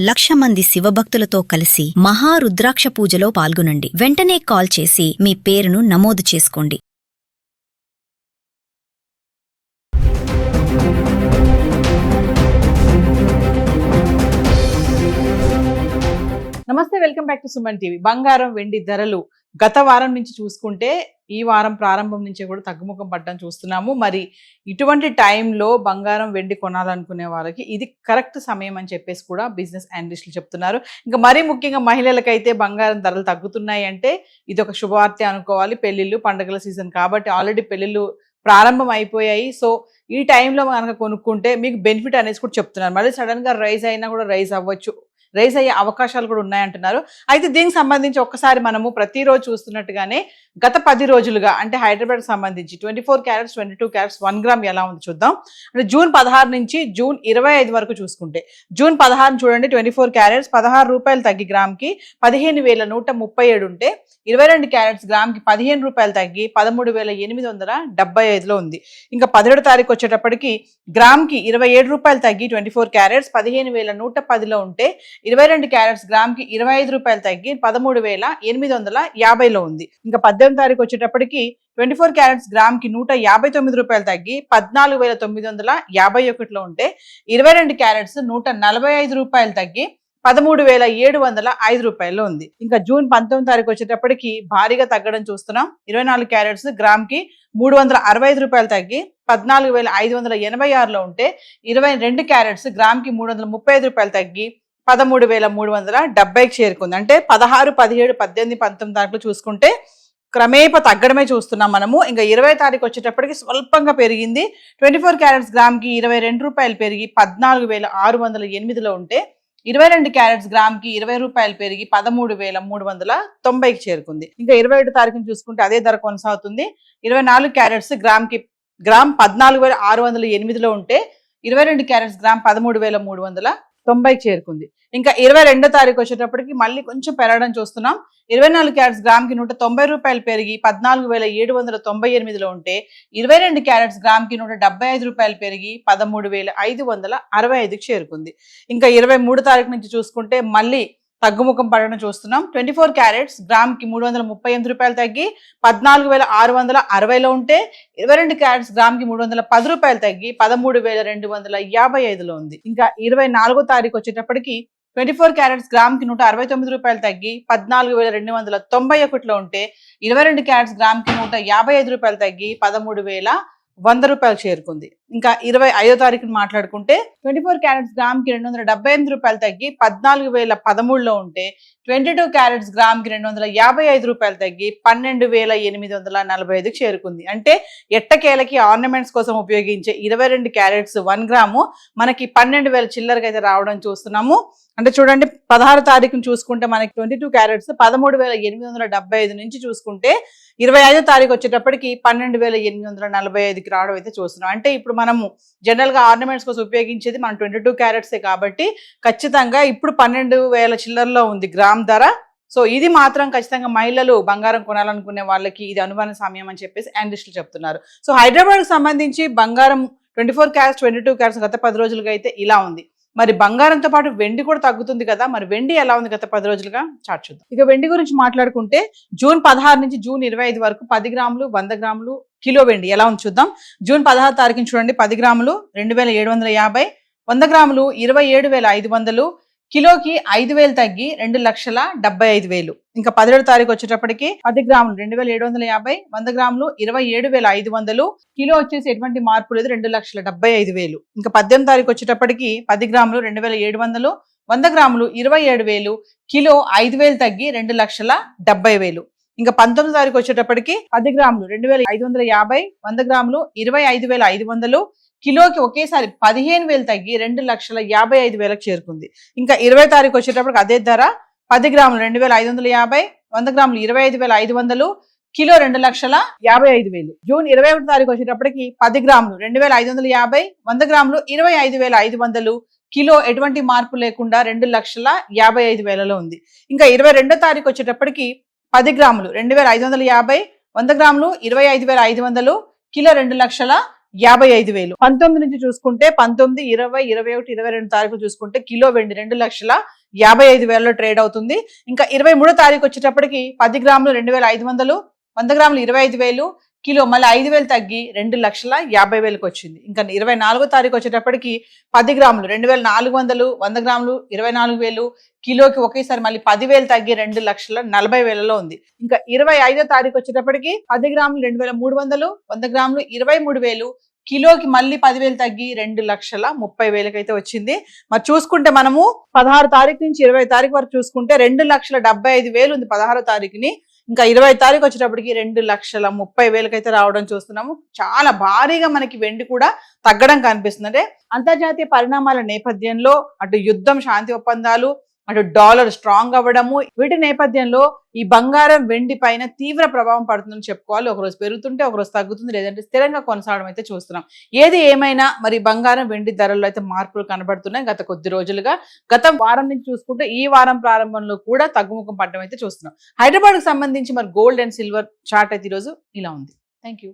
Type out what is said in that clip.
1,00,000 మంది శివభక్తులతో కలిసి మహారుద్రాక్ష పూజలో పాల్గొనండి. వెంటనే కాల్ చేసి మీ పేరును నమోదు చేసుకోండి. నమస్తే, welcome back to Suman TV. బంగారం వెండి ధరలు గత వారం నుంచి చూసుకుంటే ఈ వారం ప్రారంభం నుంచి కూడా తగ్గుముఖం పడ్డం చూస్తున్నాము. మరి ఇటువంటి టైంలో బంగారం వెండి కొనాలనుకునే వాళ్ళకి ఇది కరెక్ట్ సమయం అని చెప్పేసి కూడా బిజినెస్ అనలిస్టులు చెప్తున్నారు. ఇంకా మరీ ముఖ్యంగా మహిళలకైతే బంగారం ధరలు తగ్గుతున్నాయి అంటే ఇది ఒక శుభవార్త అనుకోవాలి. పెళ్లిళ్ళు పండుగల సీజన్ కాబట్టి ఆల్రెడీ పెళ్లిళ్ళు ప్రారంభం అయిపోయాయి. సో ఈ టైంలో కనుక కొనుక్కుంటే మీకు బెనిఫిట్ అనేది కూడా చెప్తున్నారు. మళ్ళీ సడన్ గా రైజ్ అయినా కూడా రైజ్ అవ్వచ్చు, రైజ్ అయ్యే అవకాశాలు కూడా ఉన్నాయంటున్నారు. అయితే దీనికి సంబంధించి ఒక్కసారి మనము ప్రతిరోజు చూస్తున్నట్టుగానే గత 10 రోజులుగా అంటే హైదరాబాద్ సంబంధించి 24 క్యారెట్స్ 22 క్యారెట్స్ 1 గ్రామ్ ఎలా ఉంది చూద్దాం. అంటే జూన్ 16 నుంచి జూన్ 25 వరకు చూసుకుంటే జూన్ 16 చూడండి, 24 క్యారెట్స్ 16 రూపాయలు తగ్గి గ్రామ్కి 15,137 ఉంటే 22 క్యారెట్స్ గ్రామ్కి 15 రూపాయలు తగ్గి 13,875లో ఉంది. ఇంకా 17 తారీఖు వచ్చేటప్పటికి గ్రామ్కి 27 రూపాయలు తగ్గి 24 క్యారెట్స్ 15,110లో ఉంటే 22 క్యారెట్స్ గ్రామ్కి 25 రూపాయలు తగ్గి 13,850లో ఉంది. ఇంకా 18 తారీఖు వచ్చేటప్పటికి 24 క్యారెట్స్ గ్రామ్కి 159 రూపాయలు తగ్గి 14,951లో ఉంటే 22 క్యారెట్స్ 145 రూపాయలు తగ్గి 13,705 రూపాయల్లో ఉంది. ఇంకా జూన్ 19 తారీఖు వచ్చేటప్పటికి భారీగా తగ్గడం చూస్తున్నాం. 24 క్యారెట్స్ గ్రామ్కి 365 రూపాయలు తగ్గి 14,586లో ఉంటే 22 క్యారెట్స్ గ్రామ్కి 335 రూపాయలు తగ్గి 13,370కి చేరుకుంది. అంటే 16, 17, 18, 19 తారీఖులు చూసుకుంటే క్రమేప తగ్గడమే చూస్తున్నాం మనము. ఇంకా 20 తారీఖు వచ్చేటప్పటికి స్వల్పంగా పెరిగింది. 24 క్యారెట్స్ గ్రామ్కి 22 రూపాయలు పెరిగి 14,608లో ఉంటే 22 క్యారెట్స్ గ్రామ్కి 20 రూపాయలు పెరిగి 13,390కి చేరుకుంది. ఇంకా 27 తారీఖును చూసుకుంటే అదే ధర కొనసాగుతుంది. 24 క్యారెట్స్ గ్రామ్ 14,608లో ఉంటే 22 క్యారెట్స్ గ్రామ్ 13,390కి చేరుకుంది. ఇంకా 22 తారీఖు వచ్చేటప్పటికి మళ్ళీ కొంచెం పెరగడం చూస్తున్నాం. 24 క్యారెట్స్ గ్రామ్కి 190 రూపాయలు పెరిగి 14,798లో ఉంటే 22 క్యారెట్స్ గ్రామ్కి 175 రూపాయలు పెరిగి 13,565కి చేరుకుంది. ఇంకా 23 తారీఖు నుంచి చూసుకుంటే మళ్ళీ తగ్గుముఖం పడడం చూస్తున్నాం. 24 క్యారెట్స్ గ్రామ్కి 338 రూపాయలు తగ్గి 14,660లో ఉంటే 22 క్యారెట్స్ గ్రామ్కి 310 రూపాయలు తగ్గి 13,255లో ఉంది. ఇంకా 24 తారీఖు వచ్చేటప్పటికి 24 క్యారెట్స్ గ్రామ్కి 169 రూపాయలు తగ్గి 14,291లో ఉంటే 22 క్యారెట్స్ గ్రామ్కి 155 రూపాయలు తగ్గి 13,100 రూపాయలు చేరుకుంది. ఇంకా 25 తారీఖుని మాట్లాడుకుంటే 24 క్యారెట్స్ గ్రామ్కి 278 రూపాయలు తగ్గి 14,013లో ఉంటే 22 క్యారెట్స్ గ్రామ్కి 255 రూపాయలు తగ్గి 12,845కి చేరుకుంది. అంటే ఎట్టకేలకి ఆర్నమెంట్స్ కోసం ఉపయోగించే 22 క్యారెట్స్ 1 గ్రాము మనకి 12,000 చిల్లరకి అయితే రావడం చూస్తున్నాము. అంటే చూడండి, 16 తారీఖును చూసుకుంటే మనకి 22 క్యారెట్స్ 13,875 నుంచి చూసుకుంటే 25 తారీఖు వచ్చేటప్పటికి 12,845కి రావడం అయితే చూస్తున్నాం. అంటే ఇప్పుడు మనము జనరల్ గా ఆర్నమెంట్స్ కోసం ఉపయోగించేది మనం 22 క్యారెట్సే కాబట్టి ఖచ్చితంగా ఇప్పుడు 12,000 చిల్లరలో ఉంది గ్రామ్ ధర. సో ఇది మాత్రం ఖచ్చితంగా మహిళలు బంగారం కొనాలనుకునే వాళ్ళకి ఇది అనువైన సమయం అని చెప్పేసి అనలిస్టులు చెప్తున్నారు. సో హైదరాబాద్కి సంబంధించి బంగారం 24 క్యారెట్స్ 22 క్యారెట్స్ గత 10 రోజులుగా అయితే ఇలా ఉంది. మరి బంగారంతో పాటు వెండి కూడా తగ్గుతుంది కదా, మరి వెండి ఎలా ఉంది గత 10 రోజులుగా చార్ట్ చూద్దాం. ఇక వెండి గురించి మాట్లాడుకుంటే జూన్ 16 నుంచి జూన్ 25 వరకు 10 గ్రాములు 100 గ్రాములు కిలో వెండి ఎలా ఉంది చూద్దాం. జూన్ 16 తారీఖున చూడండి, 10 గ్రాములు 2,750, 100 గ్రాములు 27,500, కిలోకి 5,000 తగ్గి 2,75,000. ఇంకా 17 తారీఖు వచ్చేటప్పటికి 10 గ్రాములు 2,750, 100 గ్రాములు 27,500, కిలో వచ్చేసి ఎటువంటి మార్పు లేదు 2,75,000. ఇంకా 18 తారీఖు వచ్చేటప్పటికి 10 గ్రాములు 2,700, 100 గ్రాములు 27,000, కిలో 5,000 తగ్గి 2,70,000. ఇంకా 19 తారీఖు వచ్చేటప్పటికి 10 గ్రాములు 2,550, 100 గ్రాములు 25,500, కిలోకి ఒకేసారి 15,000 తగ్గి 2,55,000కి చేరుకుంది. ఇంకా 20 తారీఖు వచ్చేటప్పటికి అదే ధర 10 గ్రాములు 2,550, 100 గ్రాములు 25,500, కిలో 2,55,000. జూన్ 21 తారీఖు వచ్చేటప్పటికి 10 గ్రాములు 2,550, 100 గ్రాములు 25,500, కిలో ఎటువంటి మార్పు లేకుండా 2,55,000లో ఉంది. ఇంకా 22 తారీఖు వచ్చేటప్పటికి 10 గ్రాములు 2,550, 100 గ్రాములు 25,500, కిలో 2,50,000 55,000. 19 నుంచి చూసుకుంటే 19, 20, 21, 22 తారీఖు చూసుకుంటే కిలో వెండి 2,55,000 ట్రేడ్ అవుతుంది. ఇంకా 23 తారీఖు వచ్చేటప్పటికి 10 గ్రాములు 2,500, 100 గ్రాములు 25,000, కిలో మళ్ళీ 5,000 తగ్గి 2,50,000కి వచ్చింది. ఇంకా 24 తారీఖు వచ్చేటప్పటికి 10 గ్రాములు 2,400, 100 గ్రాములు 24,000, కిలోకి ఒకేసారి మళ్ళీ 10,000 తగ్గి 2,40,000లో ఉంది. ఇంకా 25 తారీఖు వచ్చేటప్పటికి 10 గ్రాములు 2,300, 100 గ్రాములు 23,000, కిలోకి మళ్ళీ 10,000 తగ్గి 2,30,000కి అయితే వచ్చింది. మరి చూసుకుంటే మనము 16 తారీఖు నుంచి 20 తారీఖు వరకు చూసుకుంటే 2,75,000 ఉంది 16 తారీఖుని. ఇంకా 20 తారీఖు వచ్చేటప్పటికి 2,30,000కి అయితే రావడం చూస్తున్నాము. చాలా భారీగా మనకి వెండి కూడా తగ్గడం కనిపిస్తుంది. అంటే అంతర్జాతీయ పరిణామాల నేపథ్యంలో అటు యుద్ధం, శాంతి ఒప్పందాలు, అటు డాలర్ స్ట్రాంగ్ అవ్వడము, వీటి నేపథ్యంలో ఈ బంగారం వెండి పైన తీవ్ర ప్రభావం పడుతుందని చెప్పుకోవాలి. ఒకరోజు పెరుగుతుంటే ఒకరోజు తగ్గుతుంది, లేదంటే స్థిరంగా కొనసాగడం అయితే చూస్తున్నాం. ఏది ఏమైనా మరి బంగారం వెండి ధరల్లో అయితే మార్పులు కనబడుతున్నాయి గత కొద్ది రోజులుగా. గత వారం నుంచి చూసుకుంటే ఈ వారం ప్రారంభంలో కూడా తగ్గుముఖం పడడం అయితే చూస్తున్నాం. హైదరాబాద్ కు సంబంధించి మరి గోల్డ్ అండ్ సిల్వర్ చార్ట్ అయితే ఈరోజు ఇలా ఉంది. Thank you.